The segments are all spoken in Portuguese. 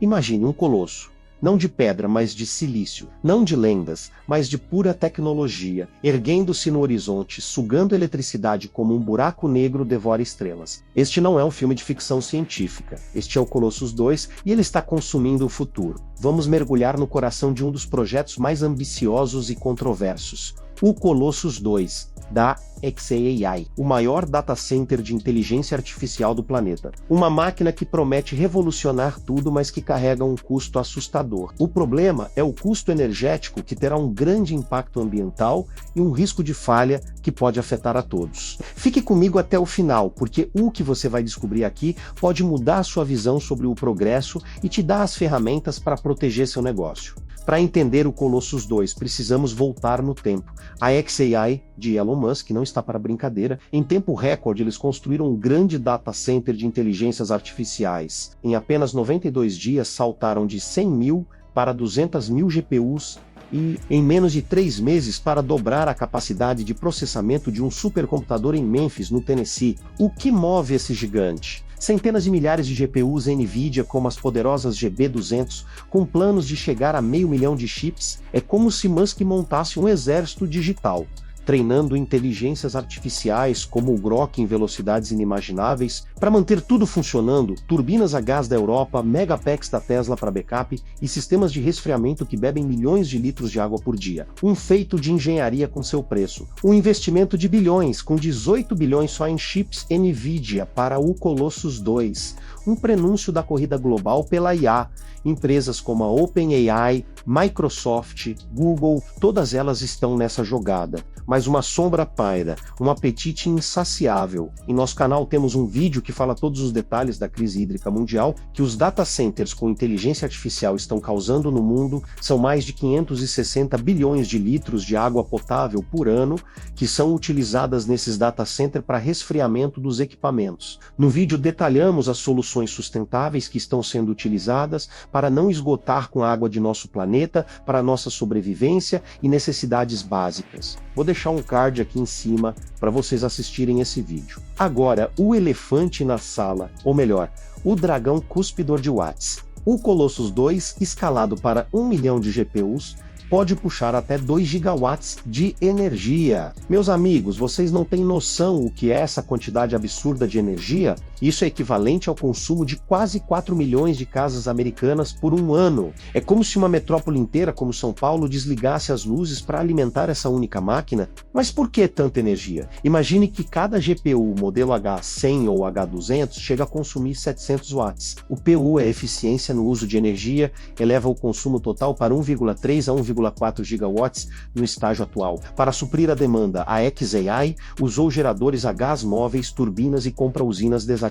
Imagine um colosso. Não de pedra, mas de silício. Não de lendas, mas de pura tecnologia, erguendo-se no horizonte, sugando eletricidade como um buraco negro devora estrelas. Este não é um filme de ficção científica. Este é o Colossus 2 e ele está consumindo o futuro. Vamos mergulhar no coração de um dos projetos mais ambiciosos e controversos. O Colossus 2, da xAI, o maior data center de inteligência artificial do planeta. Uma máquina que promete revolucionar tudo, mas que carrega um custo assustador. O problema é o custo energético, que terá um grande impacto ambiental e um risco de falha que pode afetar a todos. Fique comigo até o final, porque o que você vai descobrir aqui pode mudar a sua visão sobre o progresso e te dar as ferramentas para proteger seu negócio. Para entender o Colossus 2, precisamos voltar no tempo. A xAI de Elon Musk não está para brincadeira. Em tempo recorde, eles construíram um grande data center de inteligências artificiais. Em apenas 92 dias, saltaram de 100 mil para 200 mil GPUs e em menos de 3 meses para dobrar a capacidade de processamento de um supercomputador em Memphis, no Tennessee. O que move esse gigante? Centenas de milhares de GPUs NVIDIA, como as poderosas GB200, com planos de chegar a 500 mil de chips. É como se Musk montasse um exército digital, treinando inteligências artificiais como o Grok em velocidades inimagináveis, para manter tudo funcionando, turbinas a gás da Europa, Megapacks da Tesla para backup e sistemas de resfriamento que bebem milhões de litros de água por dia. Um feito de engenharia com seu preço. Um investimento de bilhões, com 18 bilhões só em chips NVIDIA para o Colossus 2. Um prenúncio da corrida global pela IA. Empresas como a OpenAI, Microsoft, Google, todas elas estão nessa jogada. Mas uma sombra paira, um apetite insaciável. Em nosso canal temos um vídeo que fala todos os detalhes da crise hídrica mundial que os data centers com inteligência artificial estão causando no mundo. São mais de 560 bilhões de litros de água potável por ano que são utilizadas nesses data centers para resfriamento dos equipamentos. No vídeo detalhamos as soluções sustentáveis que estão sendo utilizadas para não esgotar com a água de nosso planeta, para nossa sobrevivência e necessidades básicas. Vou deixar um card aqui em cima para vocês assistirem esse vídeo. Agora, o elefante na sala, ou melhor, o dragão cuspidor de watts. O Colossus 2, escalado para 1 milhão de GPUs, pode puxar até 2 gigawatts de energia. Meus amigos, vocês não têm noção o que é essa quantidade absurda de energia? Isso é equivalente ao consumo de quase 4 milhões de casas americanas por um ano. É como se uma metrópole inteira como São Paulo desligasse as luzes para alimentar essa única máquina. Mas por que tanta energia? Imagine que cada GPU modelo H100 ou H200 chega a consumir 700 watts. O PU é eficiência no uso de energia, eleva o consumo total para 1,3 a 1,4 gigawatts no estágio atual. Para suprir a demanda, a xAI usou geradores a gás móveis, turbinas e compra usinas desativadas.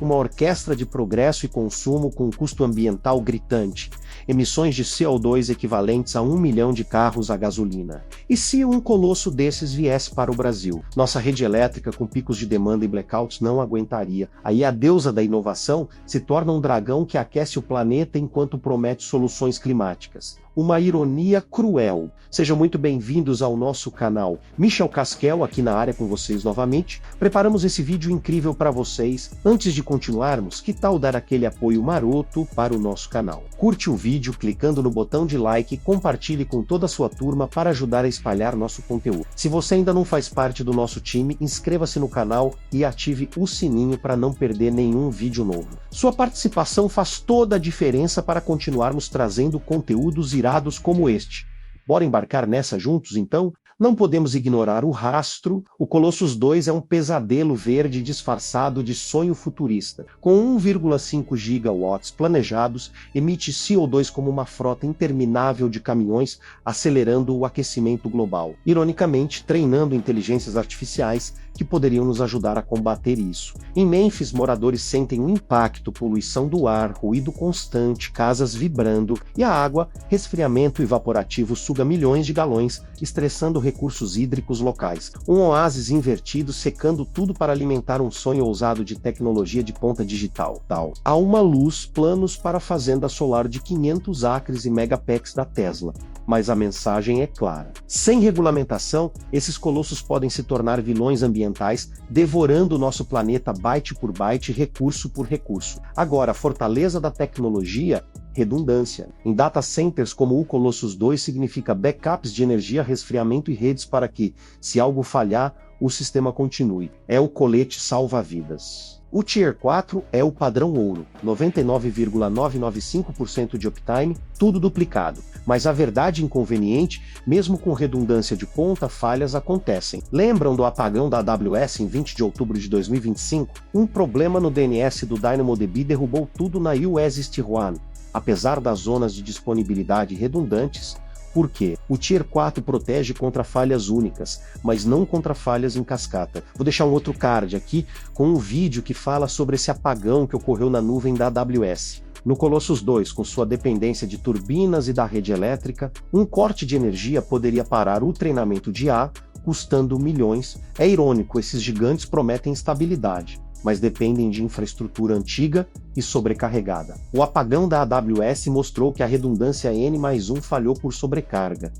Uma orquestra de progresso e consumo com um custo ambiental gritante. Emissões de CO2 equivalentes a 1 milhão de carros a gasolina. E se um colosso desses viesse para o Brasil? Nossa rede elétrica com picos de demanda e blackouts não aguentaria. Aí a deusa da inovação se torna um dragão que aquece o planeta enquanto promete soluções climáticas. Uma ironia cruel. Sejam muito bem-vindos ao nosso canal. Michel Casquel aqui na área com vocês novamente. Preparamos esse vídeo incrível para vocês. Antes de continuarmos, que tal dar aquele apoio maroto para o nosso canal? Curte o vídeo clicando no botão de like e compartilhe com toda a sua turma para ajudar a espalhar nosso conteúdo. Se você ainda não faz parte do nosso time, inscreva-se no canal e ative o sininho para não perder nenhum vídeo novo. Sua participação faz toda a diferença para continuarmos trazendo conteúdos irados como este. Bora embarcar nessa juntos, então? Não podemos ignorar o rastro. O Colossus 2 é um pesadelo verde disfarçado de sonho futurista. Com 1,5 gigawatts planejados, emite CO2 como uma frota interminável de caminhões, acelerando o aquecimento global. Ironicamente, treinando inteligências artificiais que poderiam nos ajudar a combater isso. Em Memphis, moradores sentem o impacto, poluição do ar, ruído constante, casas vibrando, e a água, resfriamento evaporativo suga milhões de galões, estressando recursos hídricos locais. Um oásis invertido secando tudo para alimentar um sonho ousado de tecnologia de ponta digital. Há uma luz, planos para a fazenda solar de 500 acres e Megapacks da Tesla. mas a mensagem é clara. Sem regulamentação, esses colossos podem se tornar vilões ambientais, devorando o nosso planeta byte por byte, recurso por recurso. Agora, a fortaleza da tecnologia, redundância. Em data centers como o Colossus 2 significa backups de energia, resfriamento e redes para que, se algo falhar, o sistema continue. É o colete salva-vidas. O Tier 4 é o padrão ouro, 99,995% de uptime, tudo duplicado. Mas a verdade inconveniente, mesmo com redundância de ponta, falhas acontecem. Lembram do apagão da AWS em 20 de outubro de 2025? Um problema no DNS do DynamoDB derrubou tudo na US East 1. Apesar das zonas de disponibilidade redundantes, por quê? O Tier 4 protege contra falhas únicas, mas não contra falhas em cascata. Vou deixar um outro card aqui com um vídeo que fala sobre esse apagão que ocorreu na nuvem da AWS. No Colossus 2, com sua dependência de turbinas e da rede elétrica, um corte de energia poderia parar o treinamento de IA, custando milhões. É irônico, esses gigantes prometem estabilidade, mas dependem de infraestrutura antiga e sobrecarregada. O apagão da AWS mostrou que a redundância N+1 falhou por sobrecarga.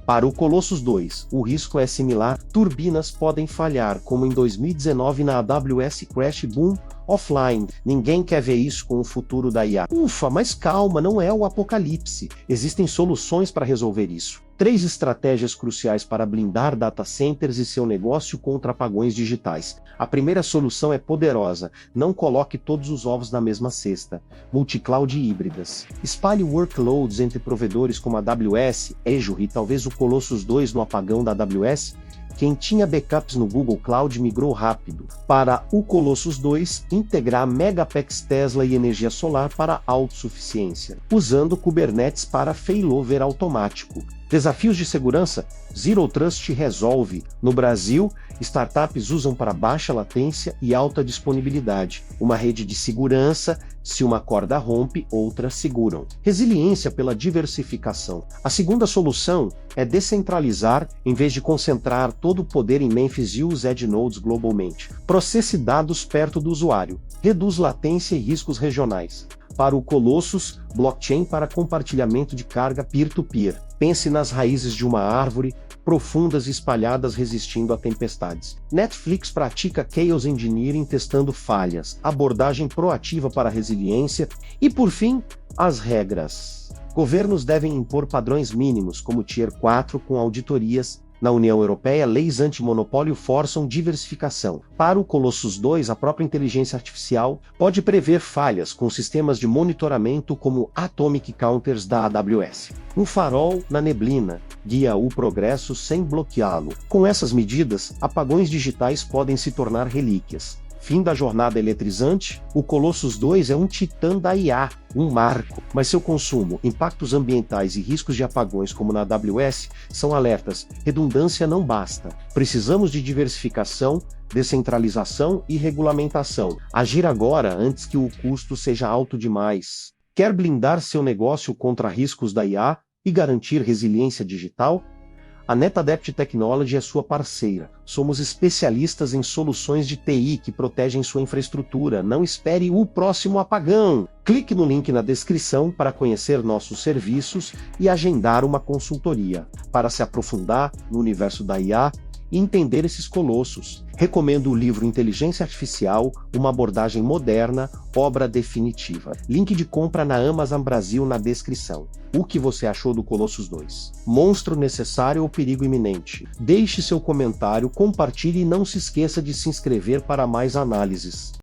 Para o Colossus 2, o risco é similar. Turbinas podem falhar, como em 2019 na AWS Crash Boom offline. Ninguém quer ver isso com o futuro da IA. Ufa, mas calma, não é o apocalipse. Existem soluções para resolver isso. 3 estratégias cruciais para blindar data centers e seu negócio contra apagões digitais. A primeira solução é poderosa. Não coloque todos os ovos na mesma cesta. Multicloud híbridas. Espalhe workloads entre provedores como a AWS, Azure e talvez o Colossus 2 no apagão da AWS. Quem tinha backups no Google Cloud migrou rápido para o Colossus 2 integrar Megapax Tesla e energia solar para autossuficiência, usando Kubernetes para failover automático. Desafios de segurança? Zero Trust resolve. No Brasil, startups usam para baixa latência e alta disponibilidade. Uma rede de segurança, se uma corda rompe, outras seguram. Resiliência pela diversificação. A segunda solução é descentralizar, em vez de concentrar todo o poder em Memphis e os Edge Nodes globalmente. Processe dados perto do usuário. Reduz latência e riscos regionais. Para o Colossus, blockchain para compartilhamento de carga peer-to-peer. Pense nas raízes de uma árvore, profundas e espalhadas resistindo a tempestades. Netflix pratica Chaos Engineering testando falhas, abordagem proativa para a resiliência e, por fim, as regras. Governos devem impor padrões mínimos, como Tier 4 com auditorias. Na União Europeia, leis antimonopólio forçam diversificação. Para o Colossus 2, a própria inteligência artificial pode prever falhas com sistemas de monitoramento como Atomic Counters da AWS. Um farol na neblina guia o progresso sem bloqueá-lo. Com essas medidas, apagões digitais podem se tornar relíquias. Fim da jornada eletrizante, o Colossus 2 é um titã da IA, um marco, mas seu consumo, impactos ambientais e riscos de apagões como na AWS são alertas. Redundância não basta. Precisamos de diversificação, descentralização e regulamentação. Agir agora antes que o custo seja alto demais. Quer blindar seu negócio contra riscos da IA e garantir resiliência digital? A NetAdept Technology é sua parceira. Somos especialistas em soluções de TI que protegem sua infraestrutura. Não espere o próximo apagão. Clique no link na descrição para conhecer nossos serviços e agendar uma consultoria. Para se aprofundar no universo da IA e entender esses colossos, recomendo o livro Inteligência Artificial, uma abordagem moderna, obra definitiva. Link de compra na Amazon Brasil na descrição. O que você achou do Colossus 2? Monstro necessário ou perigo iminente? Deixe seu comentário, compartilhe e não se esqueça de se inscrever para mais análises.